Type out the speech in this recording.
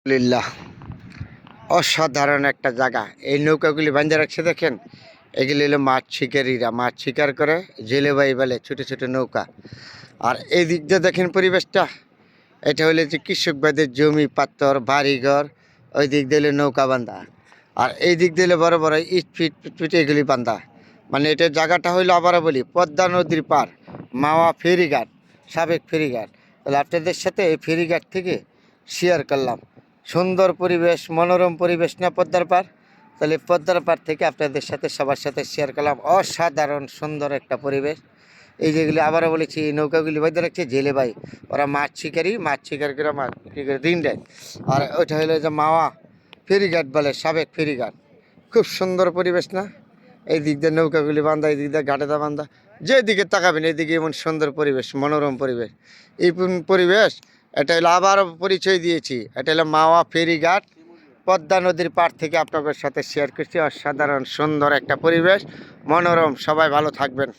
লিল্লাহ অসাধারণ একটা জায়গা। এই নৌকাগুলি বাঁধে রাখছে দেখেন, এগুলি হলো মাছ শিকারীরা মাছ শিকার করে, জেলে বাই বলে ছোটো ছোটো নৌকা। আর এই দিক দিয়ে দেখেন পরিবেশটা, এটা হলো যে কৃষকবাদের জমি পাত্তর বাড়িঘর, ওই দিক দিয়ে নৌকা বান্ধা। আর এই দিক দিয়ে বড় বড় ইট ফিট ফিট এগুলি বান্ধা। মানে এটা জায়গাটা হইলো আবারও বলি পদ্মা নদীর পার, মাওয়া ফেরিঘাট, সাবেক ফেরিঘাট। তাহলে আপনাদের সাথে এই ফেরিঘাট থেকে শেয়ার করলাম। সুন্দর পরিবেশ, মনোরম পরিবেশ না পদ্মার পার। তাহলে পদ্মার পার থেকে আপনাদের সাথে সবার সাথে শেয়ার করলাম অসাধারণ সুন্দর একটা পরিবেশ। এই যেগুলি আবারও বলেছি, এই নৌকাগুলি বাইরে রাখছে জেলে ভাই, ওরা মাছ শিকারি করে মাছ বিক্রি করে দিন দেয়। আর ওইটা হলো যে মাওয়া ফেরিঘাট বলে, সাবেক ফেরিঘাট। খুব সুন্দর পরিবেশ না? এই দিক দিয়ে নৌকাগুলি বান্ধা, এই দিক দিয়ে ঘাটেদা বান্ধা, যেদিকে তাকাবেন এইদিকে এমন সুন্দর পরিবেশ, মনোরম পরিবেশ। এই পরিবেশ, এটা হলো আবারও পরিচয় দিয়েছি, এটা হলো মাওয়া ফেরিঘাট, পদ্মা নদীর পাড় থেকে আপনাদের সাথে শেয়ার করছি। অসাধারণ সুন্দর একটা পরিবেশ, মনোরম। সবাই ভালো থাকবেন।